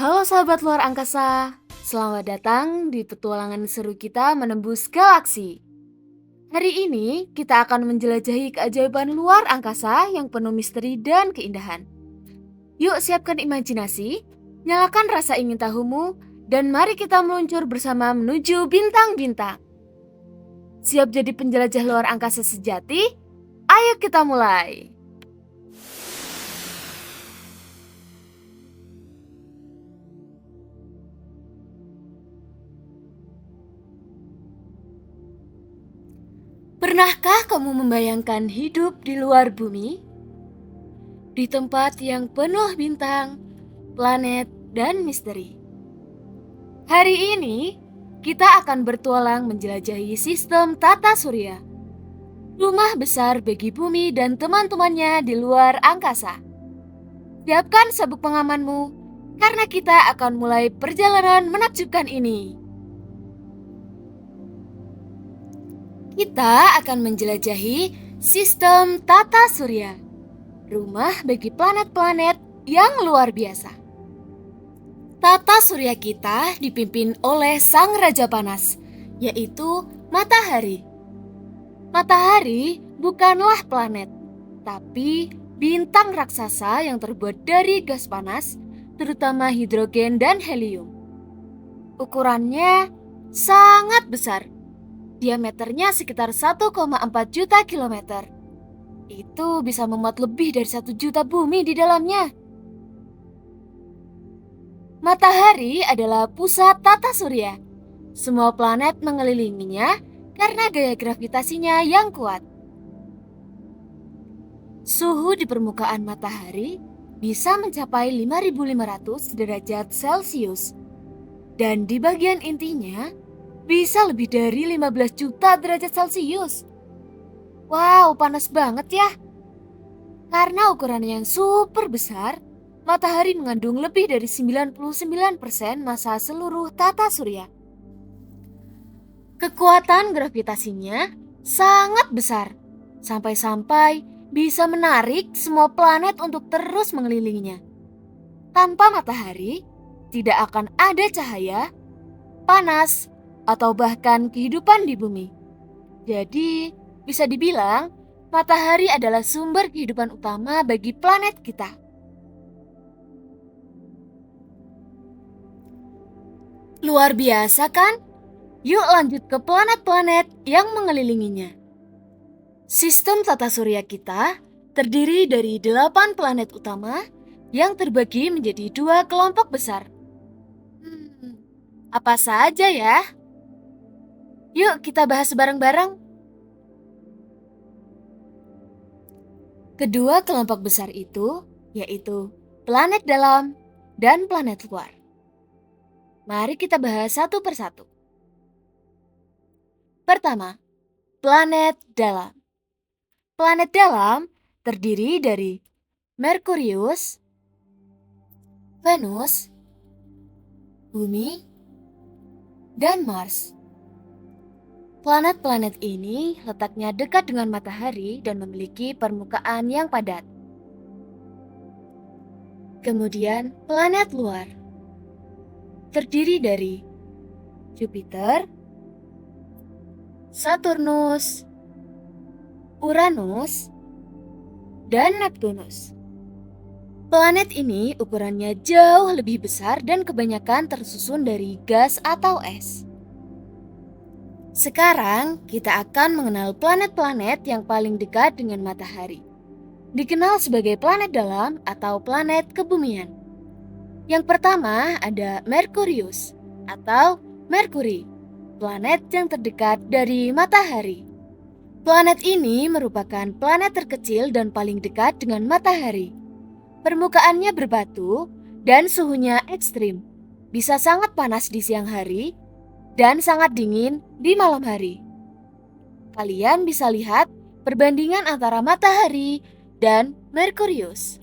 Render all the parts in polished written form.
Halo sahabat luar angkasa, selamat datang di petualangan seru kita menembus galaksi. Hari ini kita akan menjelajahi keajaiban luar angkasa yang penuh misteri dan keindahan. Yuk siapkan imajinasi, nyalakan rasa ingin tahumu, dan mari kita meluncur bersama menuju bintang-bintang. Siap jadi penjelajah luar angkasa sejati? Ayo kita mulai! Pernahkah kamu membayangkan hidup di luar bumi? Di tempat yang penuh bintang, planet, dan misteri. Hari ini, kita akan bertualang menjelajahi sistem tata surya. Rumah besar bagi bumi dan teman-temannya di luar angkasa. Siapkan sabuk pengamanmu, karena kita akan mulai perjalanan menakjubkan ini. Kita akan menjelajahi sistem tata surya. Rumah bagi planet-planet yang luar biasa. Tata surya kita dipimpin oleh Sang Raja Panas, yaitu Matahari. Matahari bukanlah planet, tapi bintang raksasa yang terbuat dari gas panas, terutama hidrogen dan helium. Ukurannya sangat besar, diameternya sekitar 1,4 juta kilometer. Itu bisa memuat lebih dari 1 juta bumi di dalamnya. Matahari adalah pusat tata surya. Semua planet mengelilinginya karena gaya gravitasinya yang kuat. Suhu di permukaan matahari bisa mencapai 5.500 derajat Celcius. Dan di bagian intinya bisa lebih dari 15 juta derajat Celcius. Wow, panas banget ya. Karena ukurannya yang super besar, matahari mengandung lebih dari 99% massa seluruh tata surya. Kekuatan gravitasinya sangat besar, sampai-sampai bisa menarik semua planet untuk terus mengelilinginya. Tanpa matahari, tidak akan ada cahaya, panas, atau bahkan kehidupan di bumi. Jadi, bisa dibilang matahari adalah sumber kehidupan utama bagi planet kita. Luar biasa kan? Yuk lanjut ke planet-planet yang mengelilinginya. Sistem tata surya kita terdiri dari 8 planet utama yang terbagi menjadi 2 kelompok besar. Apa saja ya? Yuk kita bahas bareng-bareng. Kedua kelompok besar itu yaitu planet dalam dan planet luar. Mari kita bahas satu persatu. Pertama, planet dalam. Planet dalam terdiri dari Merkurius, Venus, Bumi, dan Mars. Planet-planet ini letaknya dekat dengan matahari dan memiliki permukaan yang padat. Kemudian planet luar terdiri dari Jupiter, Saturnus, Uranus, dan Neptunus. Planet ini ukurannya jauh lebih besar dan kebanyakan tersusun dari gas atau es. Sekarang kita akan mengenal planet-planet yang paling dekat dengan matahari. Dikenal sebagai planet dalam atau planet kebumian. Yang pertama ada Merkurius atau Merkuri, planet yang terdekat dari matahari. Planet ini merupakan planet terkecil dan paling dekat dengan matahari. Permukaannya berbatu dan suhunya ekstrim. Bisa sangat panas di siang hari dan sangat dingin di malam hari. Kalian bisa lihat perbandingan antara matahari dan Merkurius.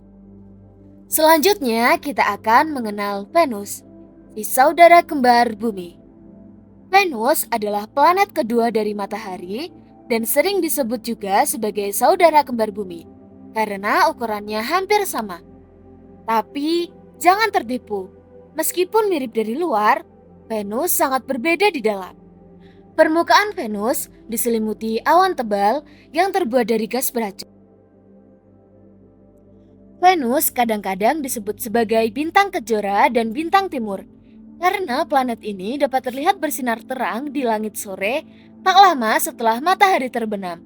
Selanjutnya kita akan mengenal Venus, si saudara kembar bumi. Venus adalah planet kedua dari matahari dan sering disebut juga sebagai saudara kembar bumi karena ukurannya hampir sama. Tapi jangan tertipu, Meskipun mirip dari luar, Venus sangat berbeda di dalam. Permukaan Venus diselimuti awan tebal yang terbuat dari gas beracun. Venus kadang-kadang disebut sebagai bintang kejora dan bintang timur, karena planet ini dapat terlihat bersinar terang di langit sore tak lama setelah matahari terbenam,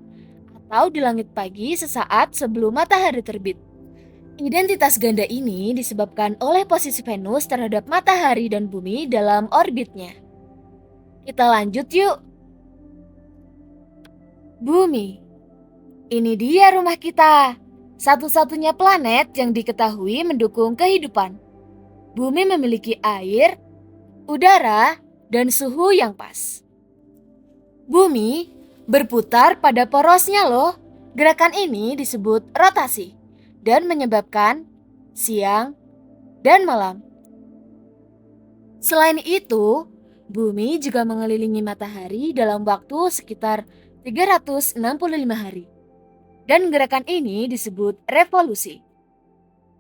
atau di langit pagi sesaat sebelum matahari terbit. Identitas ganda ini disebabkan oleh posisi Venus terhadap matahari dan bumi dalam orbitnya. Kita lanjut yuk. Bumi. Ini dia rumah kita. Satu-satunya planet yang diketahui mendukung kehidupan. Bumi memiliki air, udara, dan suhu yang pas. Bumi berputar pada porosnya loh. Gerakan ini disebut rotasi dan menyebabkan siang dan malam. Selain itu, bumi juga mengelilingi matahari dalam waktu sekitar 365 hari. Dan gerakan ini disebut revolusi.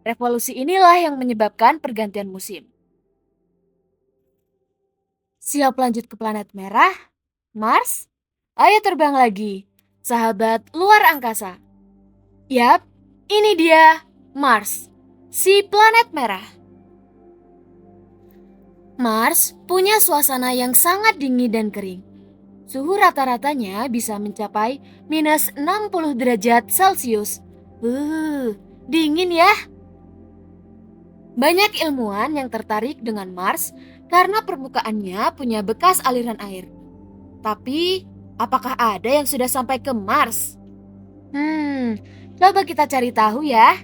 Revolusi inilah yang menyebabkan pergantian musim. Siap lanjut ke planet merah? Mars? Ayo terbang lagi, sahabat luar angkasa. Yap, ini dia Mars, si planet merah. Mars punya suasana yang sangat dingin dan kering. Suhu rata-ratanya bisa mencapai minus 60 derajat Celcius. Dingin ya. Banyak ilmuwan yang tertarik dengan Mars karena permukaannya punya bekas aliran air. Tapi, apakah ada yang sudah sampai ke Mars? Coba kita cari tahu ya.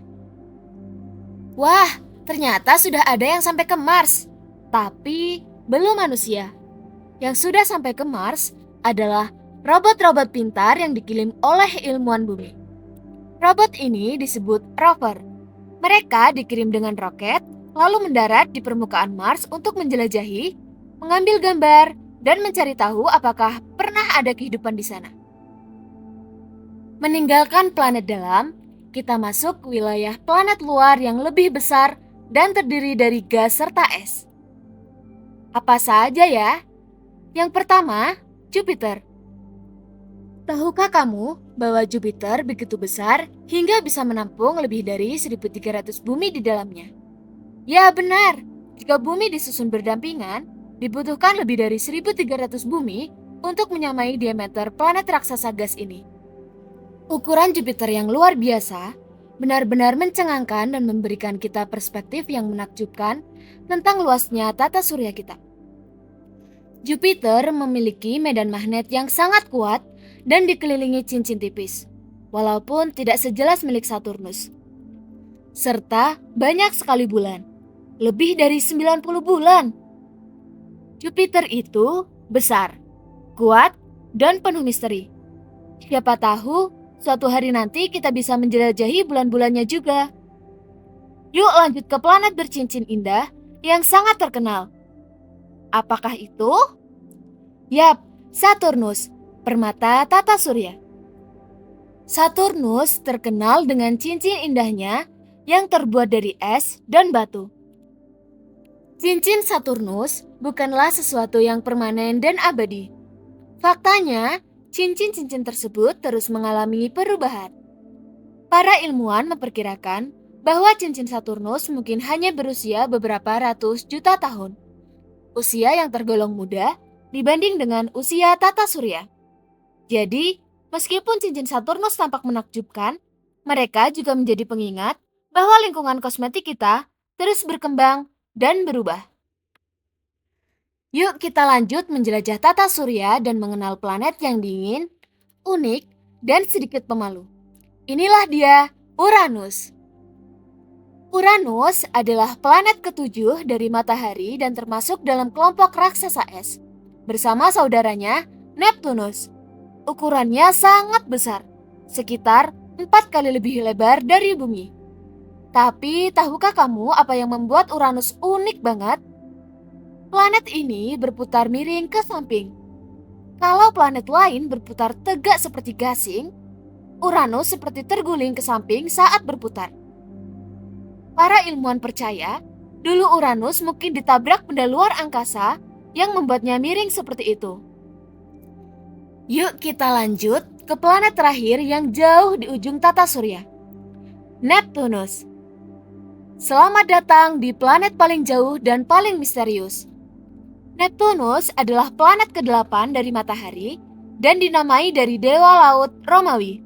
Wah, ternyata sudah ada yang sampai ke Mars. Tapi, belum manusia. Yang sudah sampai ke Mars adalah robot-robot pintar yang dikirim oleh ilmuwan bumi. Robot ini disebut rover. Mereka dikirim dengan roket, lalu mendarat di permukaan Mars untuk menjelajahi, mengambil gambar, dan mencari tahu apakah pernah ada kehidupan di sana. Meninggalkan planet dalam, kita masuk ke wilayah planet luar yang lebih besar dan terdiri dari gas serta es. Apa saja ya? Yang pertama, Jupiter. Tahukah kamu bahwa Jupiter begitu besar hingga bisa menampung lebih dari 1.300 bumi di dalamnya? Ya benar, jika bumi disusun berdampingan, dibutuhkan lebih dari 1.300 bumi untuk menyamai diameter planet raksasa gas ini. Ukuran Jupiter yang luar biasa benar-benar mencengangkan dan memberikan kita perspektif yang menakjubkan tentang luasnya tata surya kita. Jupiter memiliki medan magnet yang sangat kuat dan dikelilingi cincin tipis, walaupun tidak sejelas milik Saturnus. Serta banyak sekali bulan, lebih dari 90 bulan. Jupiter itu besar, kuat, dan penuh misteri. Siapa tahu suatu hari nanti kita bisa menjelajahi bulan-bulannya juga. Yuk lanjut ke planet bercincin indah yang sangat terkenal. Apakah itu? Yap, Saturnus, permata tata surya. Saturnus terkenal dengan cincin indahnya yang terbuat dari es dan batu. Cincin Saturnus bukanlah sesuatu yang permanen dan abadi. Faktanya, cincin-cincin tersebut terus mengalami perubahan. Para ilmuwan memperkirakan bahwa cincin Saturnus mungkin hanya berusia beberapa ratus juta tahun. Usia yang tergolong muda dibanding dengan usia tata surya. Jadi, meskipun cincin Saturnus tampak menakjubkan, mereka juga menjadi pengingat bahwa lingkungan kosmetik kita terus berkembang dan berubah. Yuk kita lanjut menjelajah tata surya dan mengenal planet yang dingin, unik, dan sedikit pemalu. Inilah dia Uranus. Uranus adalah planet ketujuh dari matahari dan termasuk dalam kelompok raksasa es, bersama saudaranya Neptunus. Ukurannya sangat besar, sekitar 4 kali lebih lebar dari bumi. Tapi tahukah kamu apa yang membuat Uranus unik banget? Planet ini berputar miring ke samping. Kalau planet lain berputar tegak seperti gasing, Uranus seperti terguling ke samping saat berputar. Para ilmuwan percaya Dulu Uranus mungkin ditabrak benda luar angkasa yang membuatnya miring seperti itu. Yuk kita lanjut ke planet terakhir yang jauh di ujung tata surya, Neptunus. Selamat datang di planet paling jauh dan paling misterius. Neptunus adalah planet ke-8 dari matahari dan dinamai dari dewa laut Romawi.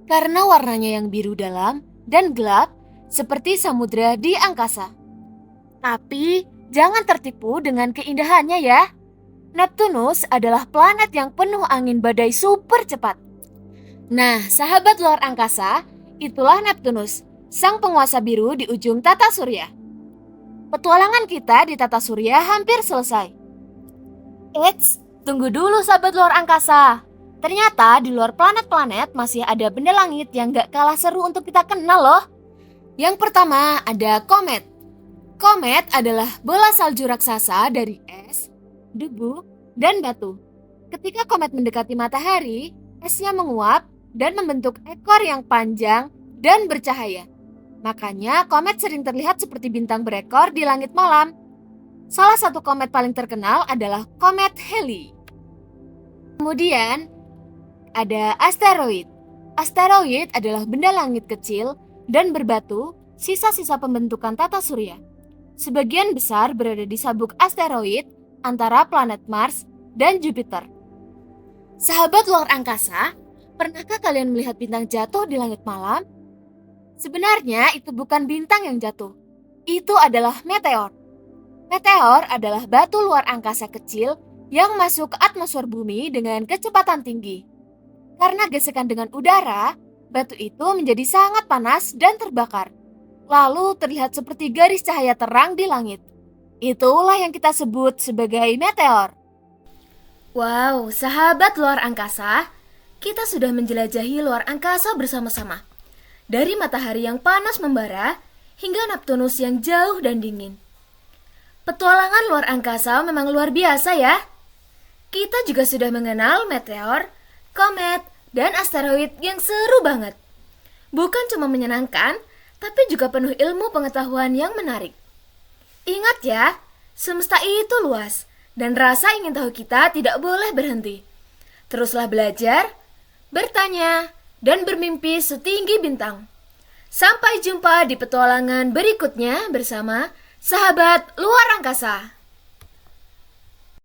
Karena warnanya yang biru dalam dan gelap seperti samudera di angkasa. Tapi jangan tertipu dengan keindahannya ya. Neptunus adalah planet yang penuh angin badai super cepat. Nah, sahabat luar angkasa, itulah Neptunus, sang penguasa biru di ujung tata surya. Petualangan kita di tata surya hampir selesai. Eits, tunggu dulu sahabat luar angkasa. Ternyata di luar planet-planet masih ada benda langit yang gak kalah seru untuk kita kenal loh. Yang pertama ada komet. Komet adalah bola salju raksasa dari es, debu, dan batu. Ketika komet mendekati matahari, esnya menguap dan membentuk ekor yang panjang dan bercahaya. Makanya komet sering terlihat seperti bintang berekor di langit malam. Salah satu komet paling terkenal adalah komet Halley. Kemudian ada asteroid. Asteroid adalah benda langit kecil dan berbatu, sisa-sisa pembentukan tata surya. Sebagian besar berada di sabuk asteroid antara planet Mars dan Jupiter. Sahabat luar angkasa, pernahkah kalian melihat bintang jatuh di langit malam? Sebenarnya itu bukan bintang yang jatuh. Itu adalah meteor. Meteor adalah batu luar angkasa kecil yang masuk ke atmosfer bumi dengan kecepatan tinggi. Karena gesekan dengan udara, batu itu menjadi sangat panas dan terbakar. Lalu terlihat seperti garis cahaya terang di langit. Itulah yang kita sebut sebagai meteor. Wow, sahabat luar angkasa, kita sudah menjelajahi luar angkasa bersama-sama. Dari matahari yang panas membara hingga Neptunus yang jauh dan dingin. Petualangan luar angkasa memang luar biasa ya. Kita juga sudah mengenal meteor, komet, dan asteroid yang seru banget. Bukan cuma menyenangkan, tapi juga penuh ilmu pengetahuan yang menarik. Ingat ya, semesta itu luas dan rasa ingin tahu kita tidak boleh berhenti. Teruslah belajar, bertanya, dan bermimpi setinggi bintang. Sampai jumpa di petualangan berikutnya bersama sahabat luar angkasa.